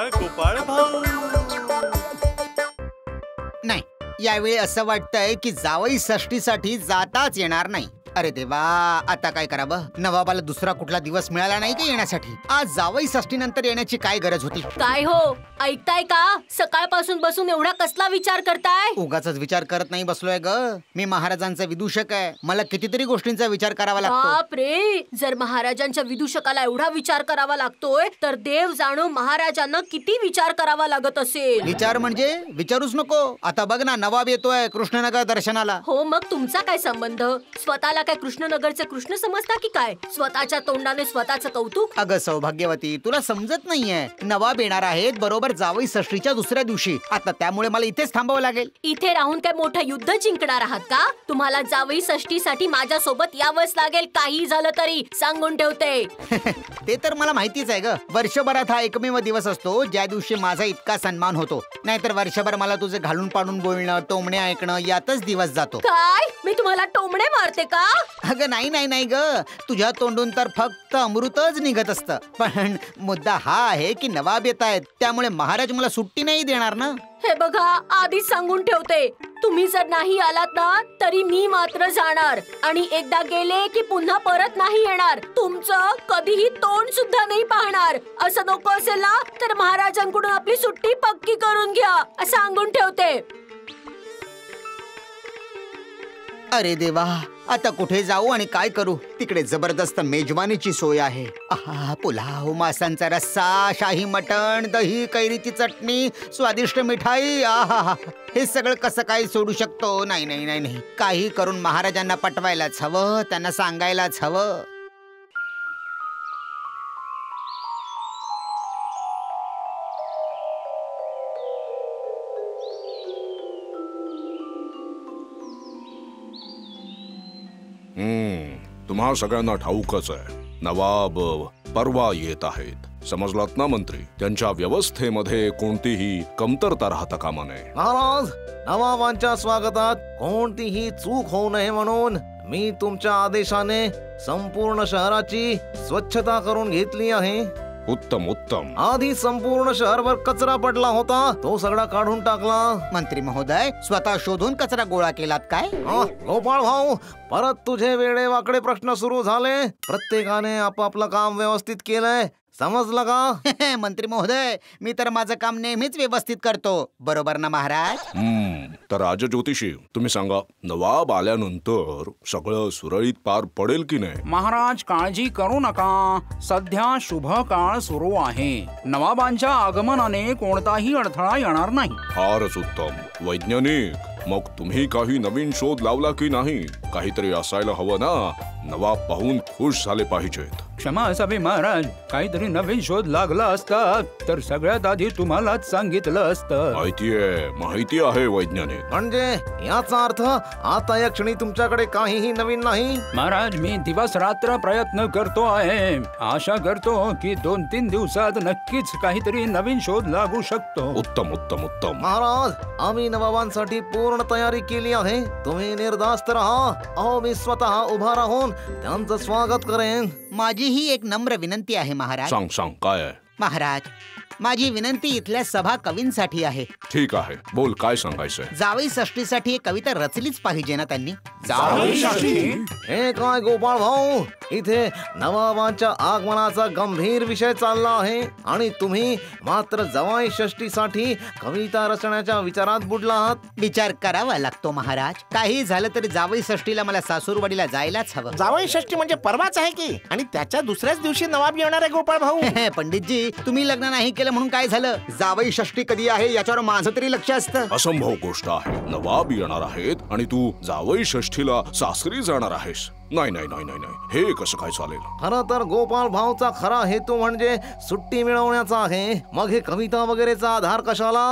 गोपाळ भाऊ. नाही, यावेळी असं वाटतंय की जावई षष्टीसाठी जाताच येणार नाही. अरे देवा, आता काय करावं? नवाबाला दुसरा कुठला दिवस मिळाला नाही का येण्यासाठी? आज जावई षष्टी नंतर येण्याची काय गरज होती? काय हो, ऐकताय का? सकाळपासून बसून एवढा कसला विचार करताय? उगाचच विचार करत नाही बसलोय ग. मी महाराजांचा विदूषक आहे. मला कितीतरी गोष्टींचा विचार करावा लागतो. बाप रे, जर महाराजांच्या विदूषकाला एवढा विचार करावा लागतोय तर देव जाणो महाराजांना किती विचार करावा लागत असेल. विचार म्हणजे विचारूच नको. आता बघ ना, नवाब येतोय कृष्णनगर दर्शनाला. हो, मग तुमचा काय संबंध? स्वतःला काय कृष्णनगरचे कृष्ण समजता की काय? स्वतःच्या तोंडाने स्वतःचं कौतुक. अगं सौभाग्यवती, तुला समजत नाहीये. नवाब येणार आहेत बरोबर जावई षष्टीच्या दुसऱ्या दिवशी. आता त्यामुळे मला इथेच थांबावं लागेल. इथे राहून काय मोठं युद्ध जिंकणार आहात का? तुम्हाला जावई षष्टीसाठी माझ्या सोबत यावंच लागेल, काही झालं तरी, सांगून ठेवते. ते तर मला माहितीच आहे ग. वर्षभरात हा एकमेव दिवस असतो ज्या दिवशी माझा इतका सन्मान होतो. नाहीतर वर्षभर मला तुझे घालून पाडून बोलणं, टोमणे ऐकणं यातच दिवस जातो. काय? मी तुम्हाला टोमणे मारते का? अगं नाही नाही नाही ग, तुझ्या तोंडून तर फक्त अमृतच निघत असतं. पण मुद्दा हा आहे की नवाब येत आहेत, त्यामुळे महाराज मला सुट्टी नाही देणार ना. हे बघा, आधीच सांगून ठेवते, तुम्ही जर नाही आलात ना तरी मी मात्र जाणार. आणि एकदा गेले की पुन्हा परत नाही येणार. तुमचं कधीही तोंड सुद्धा नाही पाहणार. असं नको असेल ना तर महाराजांकडून आपली सुट्टी पक्की करून घ्या, असं सांगून ठेवते. अरे देवा, आता कुठे जाऊ आणि काय करू? तिकडे जबरदस्त मेजवानीची सोय आहे. आहा, पुलाव, मासांचा रस्सा, शाही मटण, दही, कैरीची चटणी, स्वादिष्ट मिठाई. आहा, हे सगळं कसं काय सोडू शकतो? नाही नाही नाही नाही, काही करून महाराजांना पटवायलाच हवं, त्यांना सांगायलाच हवं. तुम्हा सगळ्यांना ठाऊकच आहे, नवाब परवा येत आहेत. समजलात ना मंत्री? त्यांच्या व्यवस्थेमध्ये कोणतीही कमतरता राहता कामा नये. महाराज, नवाबांच्या स्वागतात कोणतीही चूक होऊ नये म्हणून मी तुमच्या आदेशाने संपूर्ण शहराची स्वच्छता करून घेतली आहे. उत्तम उत्तम. आधी संपूर्ण शहरभर कचरा पडला होता, तो सगळा काढून टाकला. मंत्री महोदय, स्वतः शोधून कचरा गोळा केलात काय? गोपाळ भाऊ, परत तुझे वेडे वाकडे प्रश्न सुरू झाले. प्रत्येकाने आपापलं काम व्यवस्थित केलंय, समजलं का? मंत्री महोदय, मी तर माझं काम नेहमीच व्यवस्थित करतो, बरोबर ना महाराज? तर राजज्योतिषी, तुम्ही सांगा, नवाब आल्यानंतर सगळं सुरळीत पार पडेल की नाही? महाराज, काळजी करू नका. सध्या शुभ काळ सुरू आहे. नवाबांच्या आगमनाने कोणताही अडथळा येणार नाही. फारच उत्तम. वैज्ञानिक, मग तुम्ही काही नवीन शोध लावला की नाही? काहीतरी असायला हवं ना. नवाब पाहून खुश झाले पाहिजेत. क्षमा असावी महाराज, काहीतरी नवीन शोध लागला असता तर सगळ्यात आधी तुम्हालाच सांगितलं असतं. माहिती आहे वैज्ञानिक. म्हणजे याचा अर्थ आता या क्षणी तुमच्याकडे काहीही नवीन नाही? महाराज, मी दिवस रात्र प्रयत्न करतो आहे. आशा करतो की 2-3 दिवसात नक्कीच काहीतरी नवीन शोध लागू शकतो. उत्तम उत्तम उत्तम. महाराज, आम्ही नवाबांसाठी पूर्ण तयारी केली आहे. तुम्ही निर्धास्त राहा. अहो, मी स्वतः उभा राहून त्यांचं स्वागत करेन. माझीही एक नम्र विनंती आहे महाराज. सांग काय आहे? महाराज, माझी विनंती इथल्या सभा कवींसाठी आहे. ठीक आहे, बोल, काय सांगायचंय? जावई षष्टीसाठी एक कविता रचलीच पाहिजे ना त्यांनी. हे काय गोपाळ भाऊ, इथे नवाबांच्या आगमनाचा गंभीर विषय चालला आहे आणि तुम्ही मात्र जावई षष्टीसाठी कविता रचण्याच्या विचारात बुडला आहात. विचार करावा लागतो महाराज. काही झालं तरी जावई षष्टीला मला सासूरवाडीला जायलाच हवं. जावई षष्टी म्हणजे परवाच आहे की, आणि त्याच्या दुसऱ्याच दिवशी नवाब येणार आहे गोपाळ भाऊ. पंडितजी, तुम्ही लग्न नाही केलं म्हणून काय झालं? जावई षष्टी कधी आहे याच्यावर माझं तरी लक्ष असतं. असंभव गोष्ट आहे. नवाब येणार आहेत आणि तू जावई षष्टीला सासरी जाणार आहेस? नाही नाही नाही नाही नाही, हे कसं काय चालेल? खरं तर गोपाळ भाऊचा खरा हेतू म्हणजे सुट्टी मिळवण्याचा आहे. मग हे कविता वगैरेचा आधार कशाला?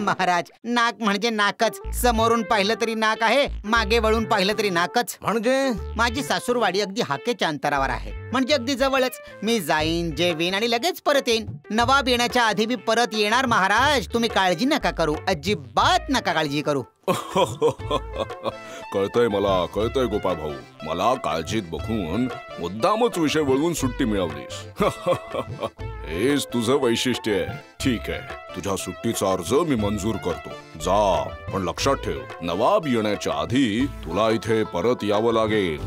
महाराज, नाक म्हणजे नाकच. समोरून पाहिलं तरी नाक आहे, मागे वळून पाहिलं तरी नाकच. म्हणजे माझी सासूरवाडी अगदी हाकेच्या अंतरावर आहे, म्हणजे अगदी जवळच. मी जाईन, जेवीन आणि लगेच परत येईन. नवाब येण्याच्या आधी मी परत येणार महाराज. तुम्ही काळजी नका करू, अजिबात नका काळजी करू. कळतंय मला, कळतंय गोपाळ भाऊ. मला काळजीत बघून मुद्दामच विषय वळवून सुट्टी मिळवलीस. हेच तुझं वैशिष्ट्य आहे. ठीक आहे, तुझ्या सुट्टीचा अर्ज मी मंजूर करतो. जा, पण लक्षात ठेव, नवाब येण्याच्या आधी तुला इथे परत यावं लागेल.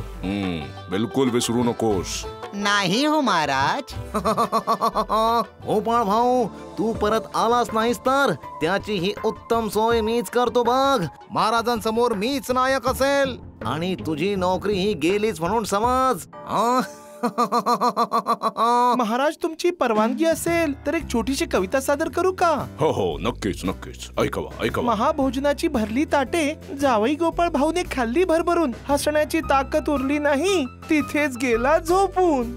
बिलकुल विसरू नकोस. नाही हो महाराज. गोपाळ भाऊ, तू परत आलास नाहीस तर त्याची ही उत्तम सोय मीच करतो बघ. महाराजांसमोर मीच नायक असेल आणि तुझी नोकरी ही गेलीच म्हणून समज. महाराज, तुमची परवानगी असेल तर एक छोटीशी कविता सादर करू का? हो हो, नक्कीच नक्कीच. ऐकवा. महाभोजनाची भरली ताटे जावई गोपाळ भाऊने खाल्ली भरभरून. हसण्याची ताकद उरली नाही, तिथेच गेला झोपून.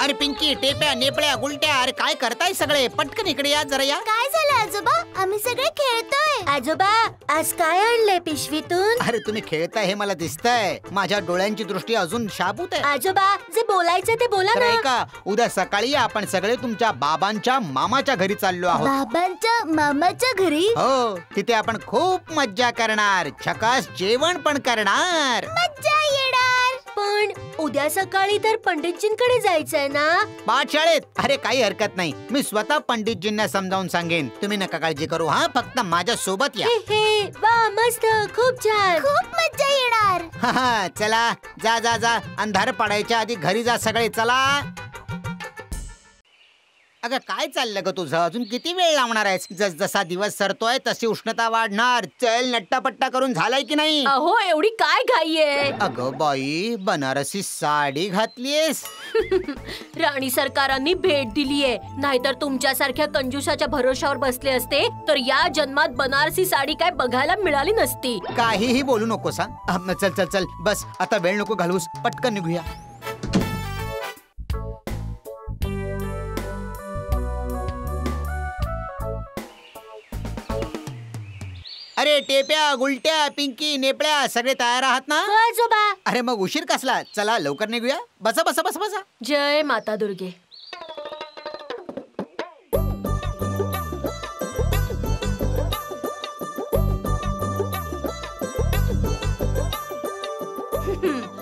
अरे पिंकी, टेप्या, नेपळ्या, गुलट्या, अरे काय करताय सगळे? पटकन इकडे या जरा. या काय झालं आजोबा? आम्ही सगळे खेळतोय. आजोबा, आज काय आणलंय पिशवीतून? अरे तुम्ही खेळताय हे मला दिसतंय. माझ्या डोळ्यांची दृष्टी अजून शाबूत आहे. आजोबा, जे बोलायचं ते बोला तर ना. ऐका, उद्या सकाळी आपण सगळे तुमच्या बाबांच्या मामाच्या घरी चाललो आहोत. बाबांच्या मामाच्या घरी? हो, तिथे आपण खूप मज्जा करणार, छकास जेवण पण करणार. मज्जा येणार. पण उद्या सकाळी तर पंडितजींकडे जायचंय ना. पाठशाळेत? अरे काही हरकत नाही, मी स्वतः पंडितजींना समजावून सांगेन. तुम्ही नका काळजी करू. हा, फक्त माझ्या सोबत या. हे वा, मस्त, खूप छान. खूप मज्जा येणार. चला, जा जा जा. अंधार पडायच्या आधी घरी जा सगळे. चला. अगं काय चाललं ग तुझं? अजून किती वेळ लावणार आहेस? जसा दिवस सरतोय तशी उष्णता वाढणार. चल, नट्टापट्टा करून झालाय की नाही? अहो, एवढी काय घाई आहे? अगं बाई, बनारसी साडी घातलीयस. राणी सरकारांनी भेट दिलीये, नाहीतर तुमच्यासारख्या कंजूसाच्या भरोशावर बसले असते तर या जन्मात बनारसी साडी काय बघायला मिळाली नसती. काहीही बोलू नकोस. चल चल चल, बस आता वेळ नको घालवूस, पटकन निघूया. अरे टेप्या, गुलट्या, पिंकी, नेपळ्या, सगळे तयार आहात ना? आजोबा. अरे मग उशीर कसला? चला लवकर निघूया. बसा बसा बसा बसा. जय माता दुर्गे.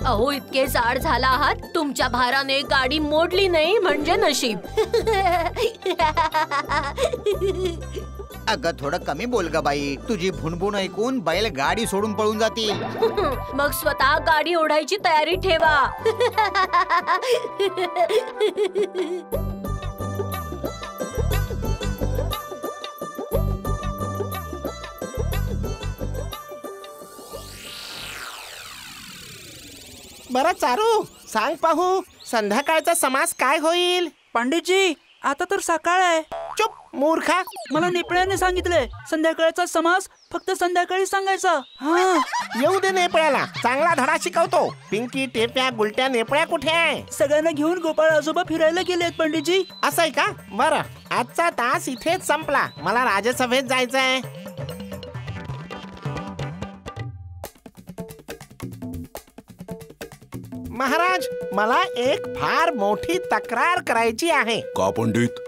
अहो, इतके जाड झाला आहात, तुमच्या भाराने गाडी मोडली नाही म्हणजे नशीब. अगं थोडं कमी बोल ग बाई. तुझी भुणभुण ऐकून बैल गाडी सोडून पळून जातील. मग स्वतः गाडी ओढायची तयारी ठेवा. बरं चारू, सांग पाहू, संध्याकाळचा समास काय होईल? पंडितजी, आता तर सकाळ आहे. चुप मूर्खा. मला नेपळ्याने सांगितलंय संध्याकाळचा समास फक्त संध्याकाळी सांगायचा. हा, येऊ दे नेपळ्याला, चांगला धडा शिकवतो. पिंकी, टेप्या, गुलट्या, नेपळ्या कुठे आहे? सगळ्यांना घेऊन गोपाळ आजोबा फिरायला गेलेत पंडितजी. असं आहे का? बरं, आजचा तास इथेच संपला. मला राजसभेत जायचंय. महाराज, मला एक फार मोठी तक्रार करायची आहे. का पंडित?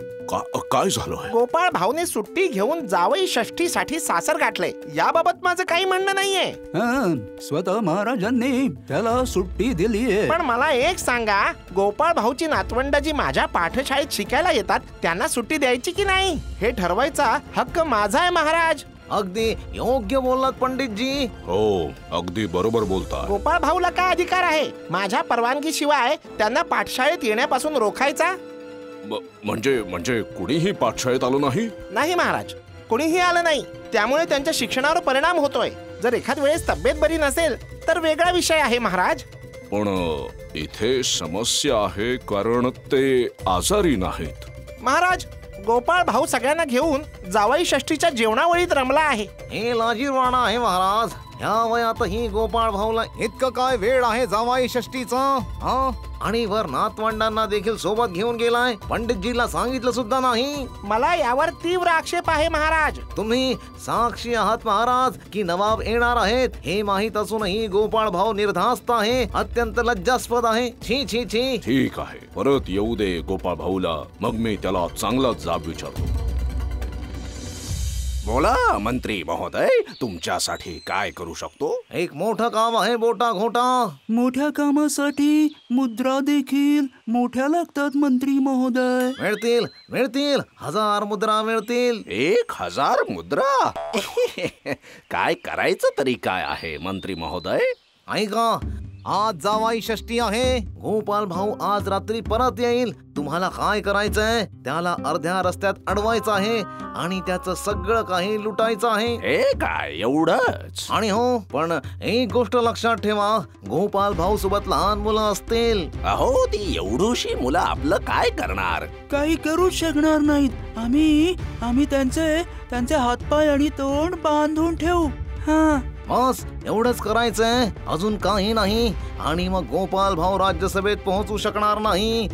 काय झालं? गोपाळ भाऊने सुट्टी घेऊन जावई षष्ठीसाठी सासर गाठले. याबाबत माझं काही म्हणणं नाहीये. स्वतः महाराजांनी त्याला सुट्टी दिलीये. पण मला एक सांगा, गोपाळ भाऊची नातवंड जी माझ्या पाठशाळेत शिकायला येतात त्यांना सुट्टी द्यायची की नाही हे ठरवायचा हक्क माझा आहे महाराज. अगदी योग्य बोललात पंडितजी. हो, अगदी बरोबर बोलता. गोपाळ भाऊला काय अधिकार आहे माझ्या परवानगी शिवाय त्यांना पाठशाळेत येण्यापासून रोखायचा? म्हणजे कुणीही पाठशाळेत आलो नाही? नाही महाराज, कुणीही आलं नाही. त्यामुळे त्यांच्या शिक्षणावर परिणाम होतोय. जर एखाद वेळेस तब्येत बरी नसेल तर वेगळा विषय आहे महाराज. पण इथे समस्या आहे, कारण ते आजारी नाहीत. महाराज, गोपाळ भाऊ सगळ्यांना घेऊन जावई षष्ठीच्या जेवणावळीत रमला आहे. हे लाजीरवाणा आहे महाराज. ह्या वयातही गोपाळ भाऊला इतकं काय वेळ आहे जावाई षष्टीचा? आणि वर नातवंडांना देखील सोबत घेऊन गेलाय. पंडितजीला सांगितलं सुद्धा नाही. मला यावर तीव्र आक्षेप आहे महाराज. तुम्ही साक्षी आहात महाराज की नवाब येणार आहेत हे माहित असूनही गोपाळ भाऊ निर्धास्त आहे. अत्यंत लज्जास्पद आहे. छी छी छी. ठीक आहे, परत येऊ दे गोपाळ भाऊला, मग मी त्याला चांगला जाब विचारतो. बोला मंत्री महोदय, तुमच्यासाठी काय करू शकतो? एक मोठं काम आहे बोटा घोटा. मोठ्या कामासाठी मुद्रा देखील मोठ्या लागतात मंत्री महोदय. मिळतील मिळतील 1000 मुद्रा मिळतील. 1000 मुद्रा? काय करायचं तरी काय आहे मंत्री महोदय? ऐका, आज जावाई षष्टी आहे. गोपाल भाऊ आज रात्री परत येईल. तुम्हाला काय करायचंय? त्याला अर्ध्या रस्त्यात अडवायचं आहे आणि त्याचं सगळं काही लुटायचं आहे. हे काय एवढंच? आणि हो, पण एक गोष्ट लक्षात ठेवा, गोपाल भाऊ सोबत लहान मुलं असतील. अहो, ती एवढूशी मुलं आपलं काय करणार? काही करूच शकणार नाहीत. आम्ही त्यांचे हातपाय आणि तोंड बांधून ठेवू. हा, बस एवढंच करायचंय, अजून काही नाही. आणि मग गोपाल भाऊ राज्यसभेत पोहोचू शकणार नाही.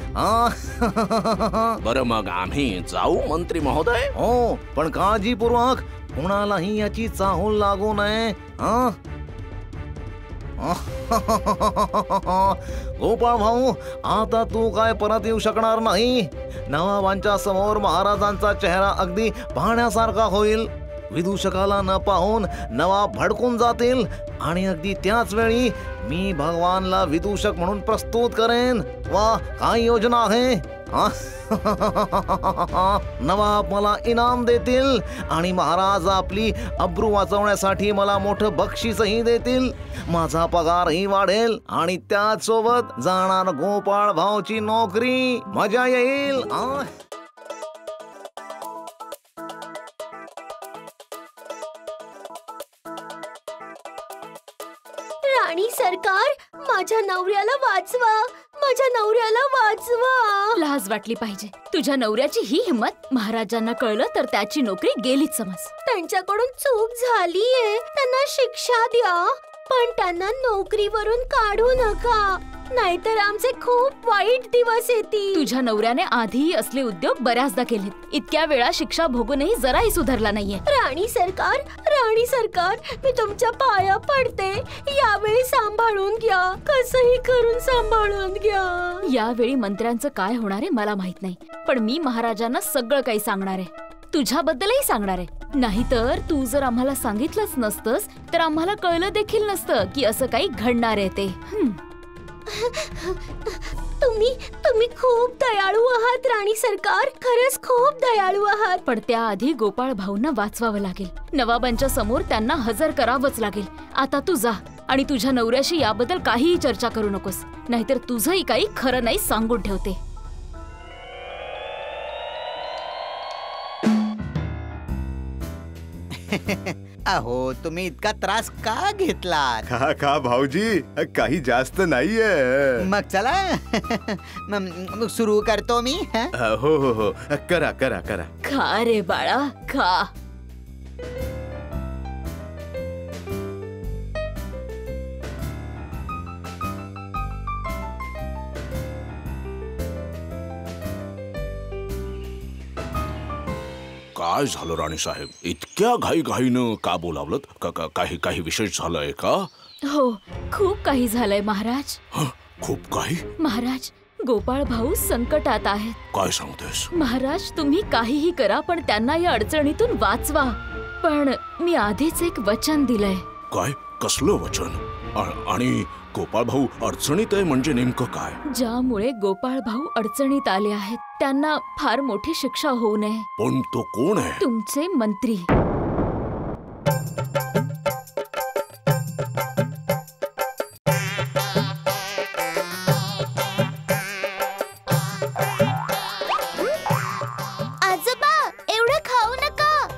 बरं, मग आम्ही जाऊ मंत्री महोदय? हो, पण काळजीपूर्वक, कुणालाही याची चाहूल लागू नये. गोपाळ भाऊ, आता तू काय परत येऊ शकणार नाही. नवाबांच्या समोर महाराजांचा चेहरा अगदी पाहण्यासारखा होईल. विदूषकाला न पाहून नवाब भडकून जातील आणि अगदी त्याच वेळी मी भगवानला विदूषक म्हणून प्रस्तुत करेन. वा, काय योजना आहे. नवाब मला इनाम देतील आणि महाराज आपली अब्रू वाचवण्यासाठी मला मोठं बक्षीसही देतील. माझा पगारही वाढेल आणि त्याच सोबत जाणार गोपाळ भाऊची नोकरी. मजा येईल. राणी सरकार, माझ्या नवऱ्याला वाचवा, माझ्या नवऱ्याला वाचवा. लाज वाटली पाहिजे. तुझ्या नवऱ्याची ही हिम्मत. महाराजांना कळलं तर त्याची नोकरी गेलीच समज. त्यांच्याकडून चूक झालीये, त्यांना शिक्षा द्या, पण त्यांना नोकरीवरून काढू नका, नाहीतर आमचे खूप वाईट दिवस येतील. तुझ्या नवऱ्याने आधीही असले उद्योग बऱ्याचदा केलेत. इतक्या वेळा शिक्षा भोगूनही जराही सुधारला नाहीये. राणी सरकार, मी तुमच्या पाया पडते. यावेळी सांभाळून घ्या, कसंही करून सांभाळून घ्या. यावेळी मंत्र्यांचं काय होणार आहे मला माहित नाही, पण मी महाराजांना सगळं काही सांगणार आहे. तुझ्याबद्दलही सांगणार आहे. नाहीतर तू जर आम्हाला सांगितलंच नसतंस तर आम्हाला कळलं देखील नसतं की असं काही घडणार आहे ते. तुम्ही खूप दयाळू आहात राणी सरकार, खरंच खूप दयाळू आहात. पण त्याआधी गोपाळ भाऊंना वाचवावं लागेल. नवाबांच्या समोर त्यांना हजर करावंच लागेल. आता तू जा आणि तुझ्या नवऱ्याशी याबद्दल काहीही चर्चा करू नकोस, नाहीतर तुझंही काही खरं नाही सांगून ठेवते. अहो, तुम्ही इतका त्रास का घेतलात? का भाऊजी, काही जास्त नाहीये. मग चला सुरू करतो मी. हो हो हो, करा करा करा. खा रे बाळा, खा. काय झालं राणी साहेब? इतक्या घाईघाईनं का बोलावलं? काही विशेष झालंय का? हो, खूप काही झालंय महाराज. खूप काही? महाराज, गोपाळ भाऊ संकटात आहेत. काय सांगतेस? महाराज, तुम्ही काहीही करा पण त्यांना या अडचणीतून वाचवा. पण मी आधीच एक वचन दिलंय. काय? कसलं वचन? आणि गोपाळ भाऊ अडचणीत आहे म्हणजे नेमकं काय? ज्यामुळे गोपाळ भाऊ अडचणीत आले आहेत त्यांना फार मोठी शिक्षा होऊ नये. पण तो कोण आहे? तुमचे मंत्री.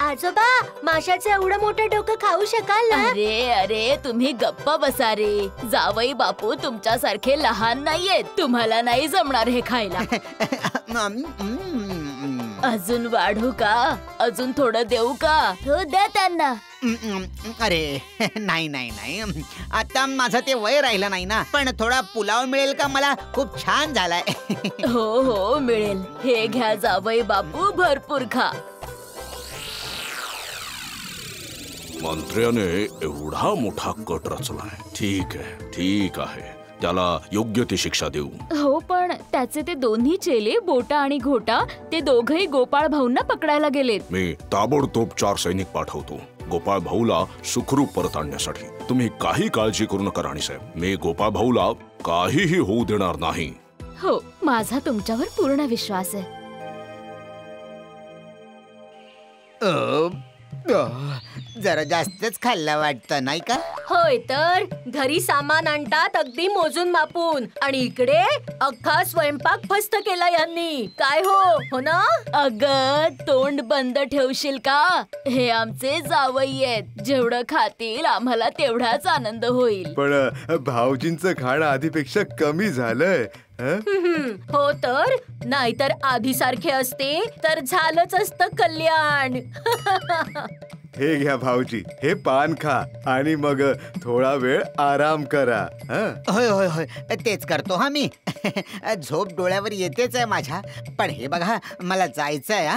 आजोबा, माशाचं एवढं मोठं डोकं खाऊ शकाल ना? अरे तुम्ही गप्पा बसा रे. जावई बापू तुमच्यासारखे लहान नाहीयेत, तुम्हाला नाही जमणार हे खायला. अजून वाढू का? अजून थोडं देऊ का? हो, द्या त्यांना. अरे नाही, आता माझं ते वय राहिलं नाही ना. पण थोडा पुलाव मिळेल का? मला खूप छान झालाय. हो मिळेल. हे घ्या जावई बापू, भरपूर खा. मंत्र्याने एवढा मोठा कट रचलाय. ठीक आहे, त्याला योग्य ती शिक्षा देऊ. हो, पण त्याचे ते दोन्ही चेले बोटा आणि घोटा ते दोघही गोपाळ भाऊंना पकडायला गेलेत. मी ताबडतोब 4 सैनिक पाठवतो गोपाळ भाऊला सुखरूप परत आणण्यासाठी. तुम्ही काही काळजी करू नका राणीसाहेब. मी गोपाळ भाऊला काहीही होऊ देणार नाही. हो, माझा तुमच्यावर पूर्ण विश्वास आहे. जरा जास्तच खाल्ला वाटतं नाही का? होय तर घरी सामान आणतात अगदी मोजून मापून, आणि इकडे अख्खा स्वयंपाक फस्त केला यांनी. काय हो ना? अगं, तोंड बंद ठेवशील का? हे आमचे जावई आहेत. जेवढं खातील आम्हाला तेवढाच आनंद होईल. पण भाऊजींचं खाणं आधीपेक्षा कमी झालंय. हो तर, नाहीतर आधी सारखे असते तर झालंच असतं कल्याण. हे घ्या भाऊजी, हे पान खा आणि मग थोडा वेळ आराम करा. होय होय होय, तेच करतो हा मी. झोप डोळ्यावर येतेच आहे माझ्या. पण हे बघा, मला जायचंय.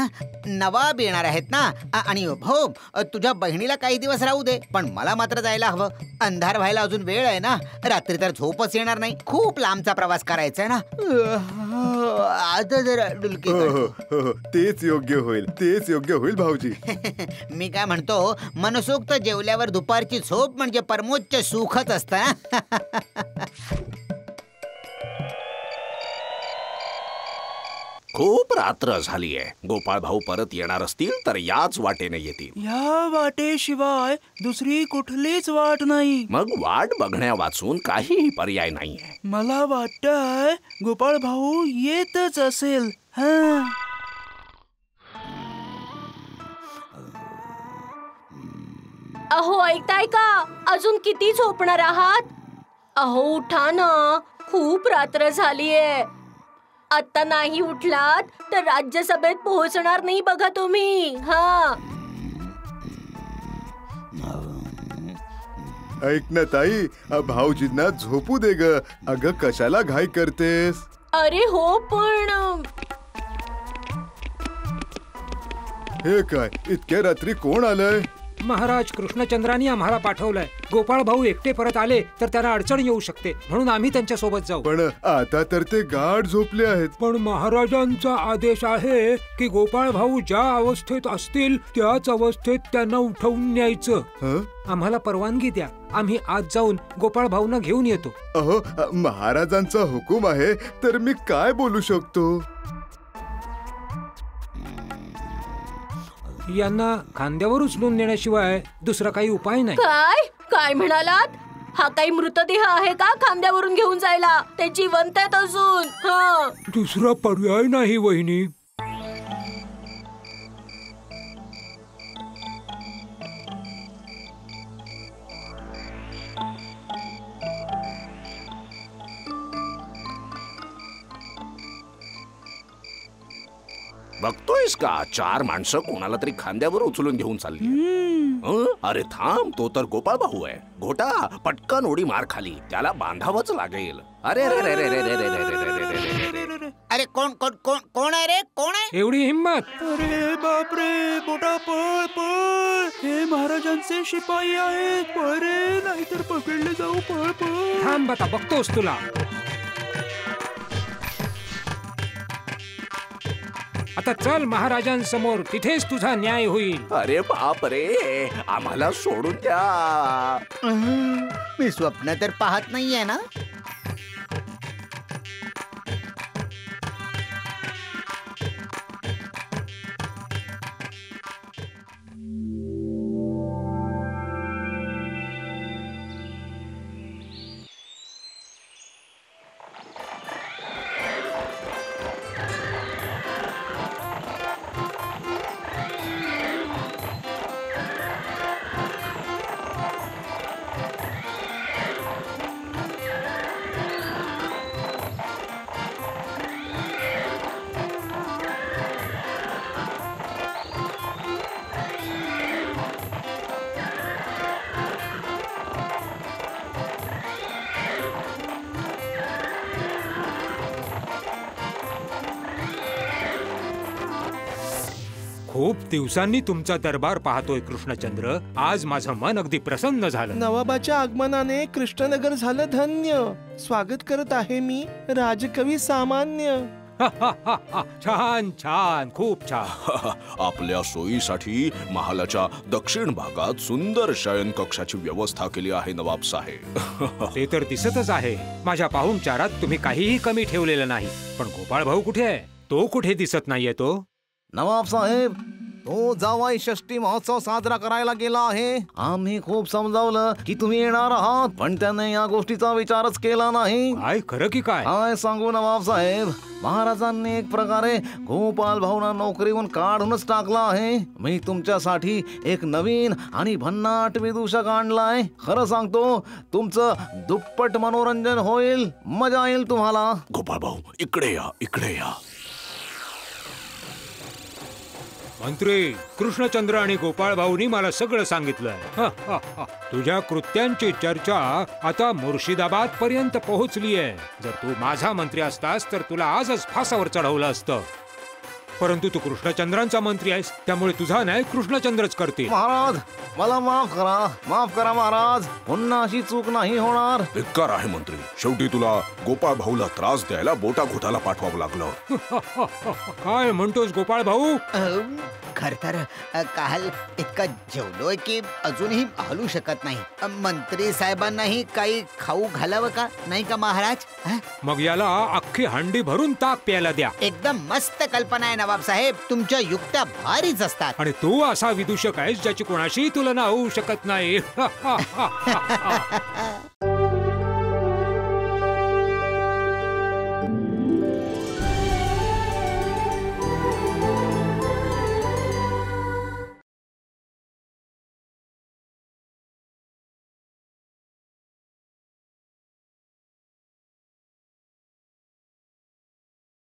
नवाब येणार आहेत ना. आणि हो, तुझ्या बहिणीला काही दिवस राहू दे, पण मला मात्र जायला हवं. अंधार व्हायला अजून वेळ आहे ना. रात्री तर झोपच येणार नाही. खूप लांबचा प्रवास करायचा आहे ना. आता जरा डुलकी हो, तेच योग्य होईल, तेच योग्य होईल भाऊजी. मी काय म्हणतो, मनसोक्त जेवल्यावर दुपारची झोप म्हणजे परमोच्च सुखच असतं. खूप रात्र झालीये. गोपाळ भाऊ परत येणार असतील तर याच वाटेने येतील. या वाटेशिवाय दुसरी कुठलीच वाट नाही. मग वाट बघण्या वाचून काहीही पर्याय नाहीये. मला वाटतंय गोपाळ भाऊ येतच असेल. अहो, ऐकताय का? अजून किती झोपणार आहात? अहो, उठा ना. खूप रात्र झालीये. आता नाही उठलात तर राज्यसभेत पोहोचणार नाही बघा तुम्ही. ऐक ना ताई, भाऊजींना झोपू दे ग. अगं, कशाला घाई करतेस? अरे हो, पण हे काय, इतक्या रात्री कोण आलंय? महाराज कृष्णचंद्रांनी आम्हाला पाठवलंय. गोपाळ भाऊ एकटे परत आले तर त्यांना अडचण येऊ शकते, म्हणून आम्ही त्यांच्या सोबत जाऊ. पण आता तर ते गाढ झोपले आहेत. पण महाराजांचा आदेश आहे की गोपाळ भाऊ ज्या अवस्थेत असतील त्याच अवस्थेत त्यांना उठवून न्यायचं. आम्हाला परवानगी द्या. आम्ही आज जाऊन गोपाळ भाऊंना घेऊन येतो. अहो, महाराजांचा हुकूम आहे तर मी काय बोलू शकतो? यांना खांद्यावर उचलून नेण्याशिवाय दुसरा काही उपाय नाही. काय काय म्हणालात? हा काही मृतदेह आहे का खांद्यावरून घेऊन जायला? ते जिवंत आहेत अजून. दुसरा पर्याय नाही वहिनी. बघतोयस का, 4 माणसं कोणाला तरी खांद्यावर उचलून घेऊन चालली. अरे थांब, तो तर गोपाळ भाऊ आहे. घोटा, पटकन उडी मार खाली. त्याला बांधावंच लागेल. अरे रे रे रे रे रे रे रे रे. अरे कोण कोण कोण कोण आहे रे? कोण आहे? एवढी हिम्मत? अरे बापरे, बोटा पळ पळ. हे महाराजांचे शिपाई आहेत. पळ रे, नाहीतर पकडले जाऊ. पळ पळ. थांब, आता बघतोस तुला. आता चल महाराजांसमोर, तिथेच तुझा न्याय होईल. अरे बाप रे, आम्हाला सोडून द्या. मी स्वप्न तर पाहत नाहीये ना. खूप दिवसांनी तुमचा दरबार पाहतोय कृष्णचंद्र. आज माझं मन अगदी प्रसन्न झालं. नवाबाच्या आगमनाने कृष्णनगर झालं धन्य. स्वागत करत आहे मी राजकवी सामान्य. छान छान, खूप छान. आपल्या सोयीसाठी महालाच्या दक्षिण भागात सुंदर शयन कक्षाची व्यवस्था केली आहे नवाब साहेब. ते तर दिसतच आहे. माझ्या पाहुणचारात तुम्ही काहीही कमी ठेवलेलं नाही. पण गोपाळ भाऊ कुठे आहे? तो कुठे दिसत नाहीये तो. नवाब साहेब, तो जावाई षष्टी महोत्सव साजरा करायला गेला आहे. आम्ही खूप समजावलं की तुम्ही येणार आहात, पण त्याने या गोष्टीचा विचारच केला नाही. काय खरं की काय? काय सांगू नवाब साहेब, महाराजांनी एक प्रकारे गोपाल भाऊना नोकरीवरून काढूनच टाकला आहे. मी तुमच्यासाठी एक नवीन आणि भन्नाट विदूषक आणलाय. खरं सांगतो, तुमचं दुप्पट मनोरंजन होईल. मजा येईल तुम्हाला. गोपाळ भाऊ, इकडे या, इकडे या. मंत्री, कृष्णचंद्र आणि गोपाळ भाऊनी मला सगळं सांगितलंय. तुझ्या कृत्यांची चर्चा आता मुर्शिदाबाद पर्यंत पोहोचली आहे. जर तू माझा मंत्री असतास तर तुला आजच फासावर चढवलं असतं. परंतु तू कृष्णचंद्रांचा मंत्री आहेस, त्यामुळे तुझा न्याय कृष्णचंद्रच करतील. महाराज, मला माफ करा, माफ करा महाराज. पुन्हा अशी चूक नाही होणार. धिक्कार आहे मंत्री. शेवटी तुला गोपाळ भाऊला त्रास द्यायला बोटा घोटाला पाठवावं लागलं. काय म्हणतोस गोपाळ भाऊ? खर तर काल इतका जेवलोय की अजूनही हलू शकत नाही. मंत्री साहेबांनाही काही खाऊ घालावं का नाही का महाराज? मग याला अख्खी हंडी भरून ताक प्यायला द्या. एकदम मस्त कल्पना आहे नवाब साहेब. तुमच्या युक्त्या भारीच असतात. आणि तू असा विदूषक आहेस ज्याची कोणाशी तुलना होऊ शकत नाही.